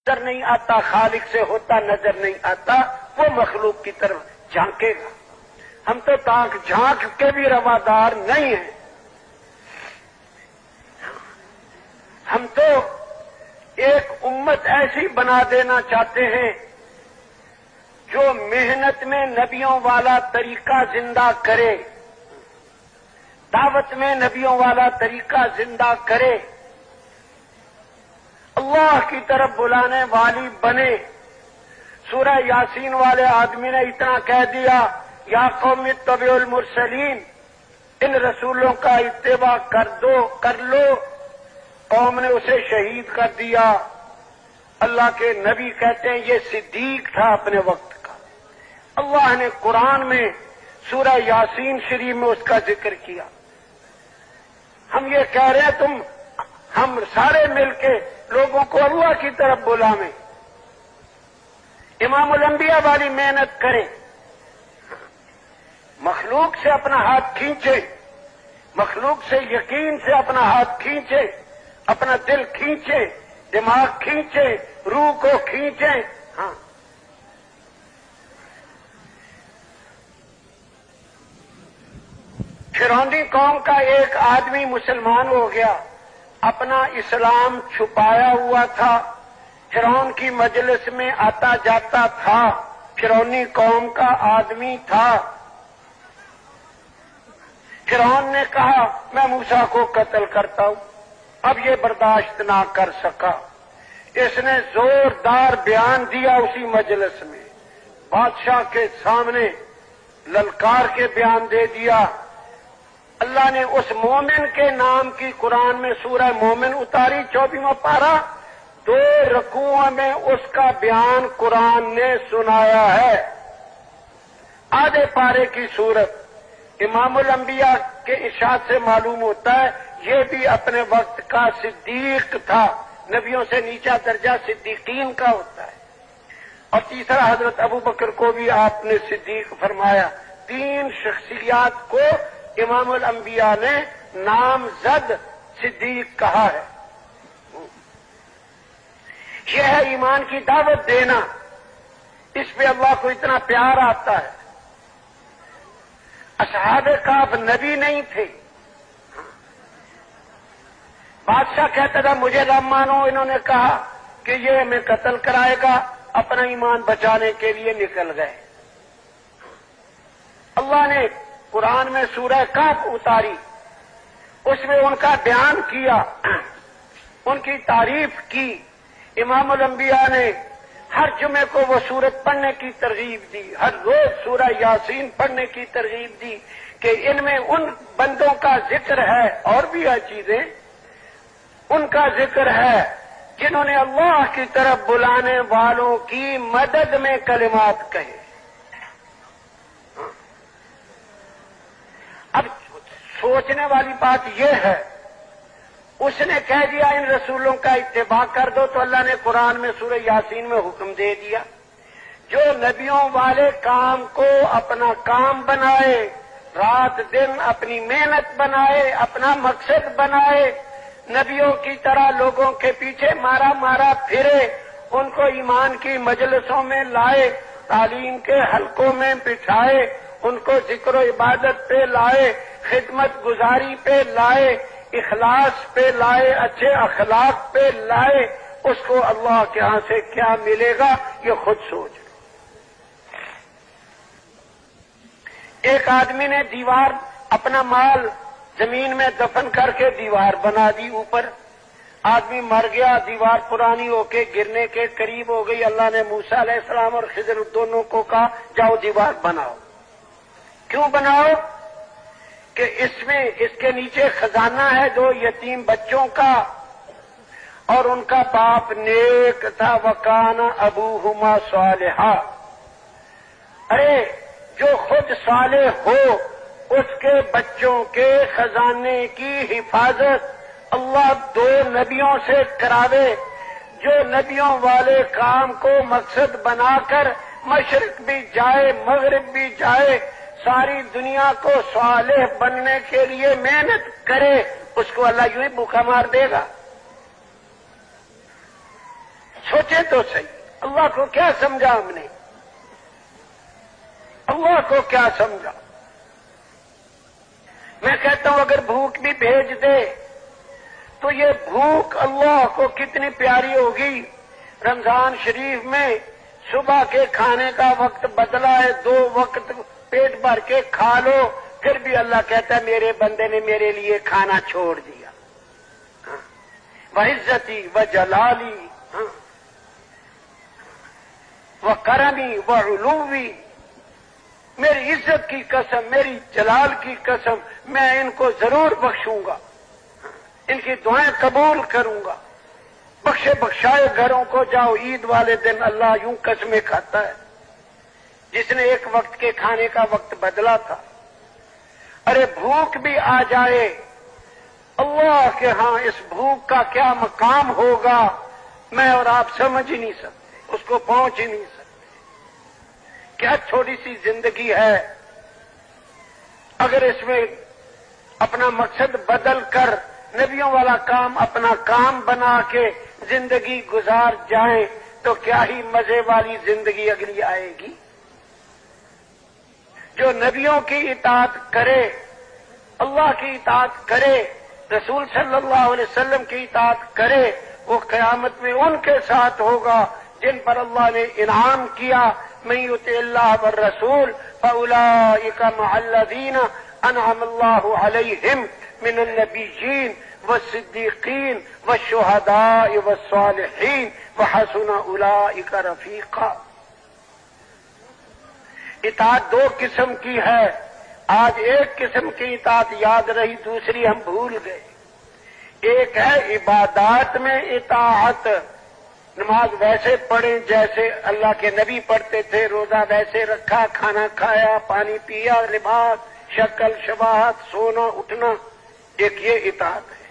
نظر نہیں آتا، خالق سے ہوتا نظر نہیں آتا، وہ مخلوق کی طرف جھانکے گا۔ ہم تو تاک جھانک کے بھی روادار نہیں ہیں۔ ہم تو ایک امت ایسی بنا دینا چاہتے ہیں جو محنت میں نبیوں والا طریقہ زندہ کرے، دعوت میں نبیوں والا طریقہ زندہ کرے، اللہ کی طرف بلانے والی بنے۔ سورہ یاسین والے آدمی نے اتنا کہہ دیا، یا قوم اتبعوا المرسلین، ان رسولوں کا اتباع کر لو۔ قوم نے اسے شہید کر دیا۔ اللہ کے نبی کہتے ہیں یہ صدیق تھا اپنے وقت کا۔ اللہ نے قرآن میں سورہ یاسین شریف میں اس کا ذکر کیا۔ ہم یہ کہہ رہے ہیں ہم سارے مل کے لوگوں کو اللہ کی طرف بلائیں، امام الانبیاء والی محنت کریں، مخلوق سے اپنا ہاتھ کھینچے، مخلوق سے یقین سے اپنا ہاتھ کھینچے، اپنا دل کھینچے، دماغ کھینچے، روح کو کھینچے۔ ہاں، فرعونی قوم کا ایک آدمی مسلمان ہو گیا، اپنا اسلام چھپایا ہوا تھا، فرعون کی مجلس میں آتا جاتا تھا، فرعونی قوم کا آدمی تھا۔ فرعون نے کہا میں موسیٰ کو قتل کرتا ہوں، اب یہ برداشت نہ کر سکا، اس نے زوردار بیان دیا اسی مجلس میں، بادشاہ کے سامنے للکار کے بیان دے دیا۔ اللہ نے اس مومن کے نام کی قرآن میں سورہ مومن اتاری، 24واں پارہ، 2 رکوعوں میں اس کا بیان قرآن نے سنایا ہے۔ آدھے پارے کی صورت امام الانبیاء کے ارشاد سے معلوم ہوتا ہے یہ بھی اپنے وقت کا صدیق تھا۔ نبیوں سے نیچا درجہ صدیقین کا ہوتا ہے۔ اور تیسرا حضرت ابوبکر کو بھی آپ نے صدیق فرمایا۔ 3 شخصیات کو امام الانبیاء نے نامزد صدیق کہا ہے۔ یہ ہے ایمان کی دعوت دینا، اس پہ اللہ کو اتنا پیار آتا ہے۔ اصحاب کہف نبی نہیں تھے، بادشاہ کہتا تھا مجھے رب مانو، انہوں نے کہا کہ یہ ہمیں قتل کرائے گا، اپنا ایمان بچانے کے لیے نکل گئے۔ اللہ نے قرآن میں سورہ کہف اتاری، اس میں ان کا بیان کیا، ان کی تعریف کی۔ امام الانبیاء نے ہر جمعے کو وہ سورت پڑھنے کی ترغیب دی، ہر روز سورہ یاسین پڑھنے کی ترغیب دی کہ ان میں ان بندوں کا ذکر ہے، اور بھی ہے چیزیں، ان کا ذکر ہے جنہوں نے اللہ کی طرف بلانے والوں کی مدد میں کلمات کہے۔ اب سوچنے والی بات یہ ہے، اس نے کہہ دیا ان رسولوں کا اتباع کر دو، تو اللہ نے قرآن میں سورہ یاسین میں حکم دے دیا جو نبیوں والے کام کو اپنا کام بنائے، رات دن اپنی محنت بنائے، اپنا مقصد بنائے، نبیوں کی طرح لوگوں کے پیچھے مارا مارا پھرے، ان کو ایمان کی مجلسوں میں لائے، تعلیم کے حلقوں میں بٹھائے، ان کو ذکر و عبادت پہ لائے، خدمت گزاری پہ لائے، اخلاص پہ لائے، اچھے اخلاق پہ لائے، اس کو اللہ کے ہاں سے کیا ملے گا یہ خود سوچ لو۔ ایک آدمی نے دیوار، اپنا مال زمین میں دفن کر کے دیوار بنا دی اوپر، آدمی مر گیا، دیوار پرانی ہو کے گرنے کے قریب ہو گئی، اللہ نے موسیٰ علیہ السلام اور خضر دونوں کو کہا جاؤ دیوار بناؤ۔ کیوں بناؤ؟ کہ اس کے نیچے خزانہ ہے 2 یتیم بچوں کا، اور ان کا باپ نیک تھا، وَكَانَ أَبُوهُمَا صَالِحًا۔ ارے جو خود صالح ہو اس کے بچوں کے خزانے کی حفاظت اللہ 2 نبیوں سے کراوے، جو نبیوں والے کام کو مقصد بنا کر مشرق بھی جائے مغرب بھی جائے، ساری دنیا کو صالح بننے کے لیے محنت کرے، اس کو اللہ یوں ہی بھوکا مار دے گا۔ سوچے تو صحیح، اللہ کو کیا سمجھا ہم نے؟ اللہ کو کیا سمجھا؟ میں کہتا ہوں اگر بھوک بھی بھیج دے تو یہ بھوک اللہ کو کتنی پیاری ہوگی۔ رمضان شریف میں صبح کے کھانے کا وقت بدلا ہے، 2 وقت پیٹ بھر کے کھا لو، پھر بھی اللہ کہتا ہے میرے بندے نے میرے لیے کھانا چھوڑ دیا۔ وعزتی وجلالی وکرمی وعلوی، میری عزت کی قسم، میری جلال کی قسم، میں ان کو ضرور بخشوں گا، ان کی دعائیں قبول کروں گا۔ بخشے بخشائے گھروں کو جاؤ، عید والے دن اللہ یوں قسمیں کھاتا ہے جس نے ایک وقت کے کھانے کا وقت بدلا تھا۔ ارے بھوک بھی آ جائے، اللہ کے ہاں اس بھوک کا کیا مقام ہوگا میں اور آپ سمجھ ہی نہیں سکتے، اس کو پہنچ ہی نہیں سکتے۔ کیا چھوٹی سی زندگی ہے، اگر اس میں اپنا مقصد بدل کر نبیوں والا کام اپنا کام بنا کے زندگی گزار جائیں تو کیا ہی مزے والی زندگی اگلی آئے گی۔ جو نبیوں کی اطاعت کرے، اللہ کی اطاعت کرے، رسول صلی اللہ علیہ وسلم کی اطاعت کرے، وہ قیامت میں ان کے ساتھ ہوگا جن پر اللہ نے انعام کیا، من یطع اللہ والرسول فاولئک مع الذین انعم اللہ علیہم من النبیین والصدیقین والشہداء والصالحین وحسن اولئک رفیقا۔ اطاعت 2 قسم کی ہے، آج ایک قسم کی اطاعت یاد رہی، دوسری ہم بھول گئے۔ ایک ہے عبادات میں اطاعت، نماز ویسے پڑھیں جیسے اللہ کے نبی پڑھتے تھے، روزہ ویسے رکھا، کھانا کھایا، پانی پیا، لباس، شکل شباہت، سونا اٹھنا، ایک یہ اطاعت ہے۔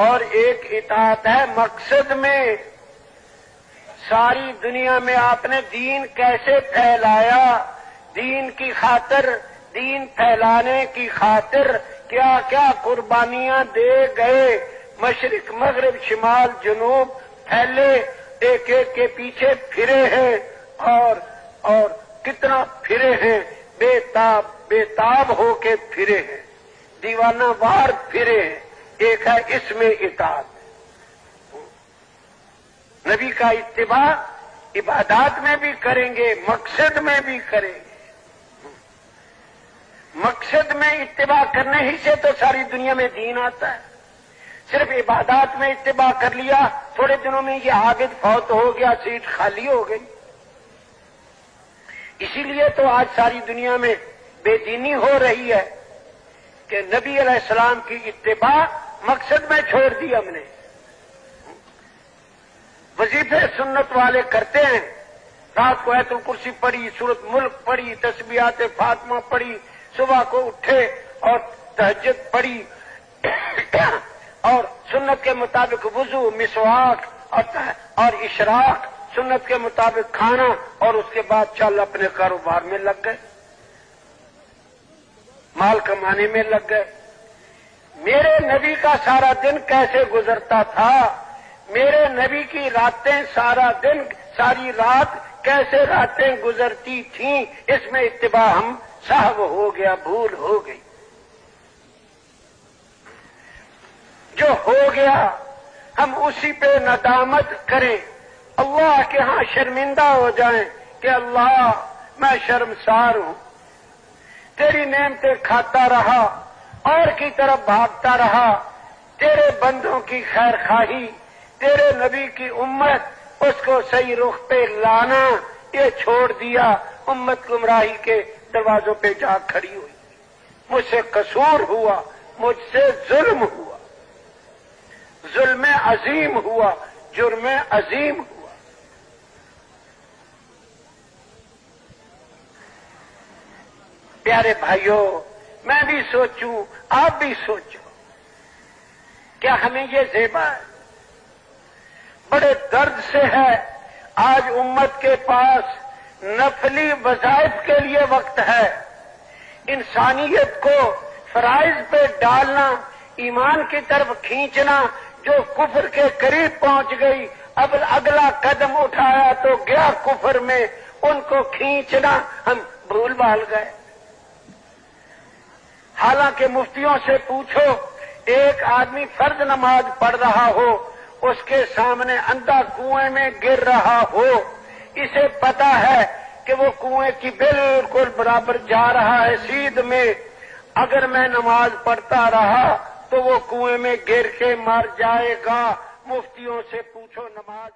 اور ایک اطاعت ہے مقصد میں، ساری دنیا میں آپ نے دین کیسے پھیلایا، دین کی خاطر، دین پھیلانے کی خاطر کیا کیا قربانیاں دے گئے، مشرق مغرب شمال جنوب پھیلے، ایک ایک کے پیچھے پھرے ہیں، اور کتنا پھرے ہیں، بے تاب ہو کے پھرے ہیں، دیوانہ وار پھرے ہیں۔ ایک ہے اس میں اطاعت، نبی کا اتباع عبادات میں بھی کریں گے، مقصد میں بھی کریں گے۔ مقصد میں اتباع کرنے ہی سے تو ساری دنیا میں دین آتا ہے۔ صرف عبادات میں اتباع کر لیا، تھوڑے دنوں میں یہ عابد فوت ہو گیا، سیٹ خالی ہو گئی۔ اسی لیے تو آج ساری دنیا میں بے دینی ہو رہی ہے کہ نبی علیہ السلام کی اتباع مقصد میں چھوڑ دی ہم نے۔ وظیفے سنت والے کرتے ہیں، رات کو آیت الکرسی پڑھی، سورۃ ملک پڑھی، تسبیحات فاطمہ پڑھی، صبح کو اٹھے اور تہجد پڑھی، اور سنت کے مطابق وضو، مسواک اور اشراق، سنت کے مطابق کھانا، اور اس کے بعد چل اپنے کاروبار میں لگ گئے، مال کمانے میں لگ گئے۔ میرے نبی کا سارا دن کیسے گزرتا تھا، میرے نبی کی راتیں سارا دن، ساری رات کیسے راتیں گزرتی تھیں، اس میں اتباع ہم سہو ہو گیا، بھول ہو گئی۔ جو ہو گیا ہم اسی پہ ندامت کریں، اللہ کے ہاں شرمندہ ہو جائیں کہ اللہ میں شرمسار ہوں، تیری نعمتیں کھاتا رہا، اور کی طرف بھاگتا رہا، تیرے بندوں کی خیر خواہی، تیرے نبی کی امت، اس کو صحیح رخ پہ لانا یہ چھوڑ دیا، امت گمراہی کے دروازوں پہ جا کھڑی ہوئی۔ مجھ سے قصور ہوا، مجھ سے ظلم ہوا، ظلم عظیم ہوا، جرم عظیم ہوا۔ پیارے بھائیوں، میں بھی سوچوں، آپ بھی سوچو، کیا ہمیں یہ زیبا ہے؟ بڑے درد سے ہے آج امت کے پاس نفلی وظائف کے لیے وقت ہے، انسانیت کو فرائض پہ ڈالنا، ایمان کی طرف کھینچنا، جو کفر کے قریب پہنچ گئی اب اگلا قدم اٹھایا تو گیا کفر میں، ان کو کھینچنا ہم بھول بھال گئے۔ حالانکہ مفتیوں سے پوچھو، ایک آدمی فرض نماز پڑھ رہا ہو، اس کے سامنے اندھا کنویں میں گر رہا ہو، اسے پتا ہے کہ وہ کنویں کی بالکل برابر جا رہا ہے سیدھ میں، اگر میں نماز پڑھتا رہا تو وہ کنویں میں گر کے مر جائے گا۔ مفتیوں سے پوچھو نماز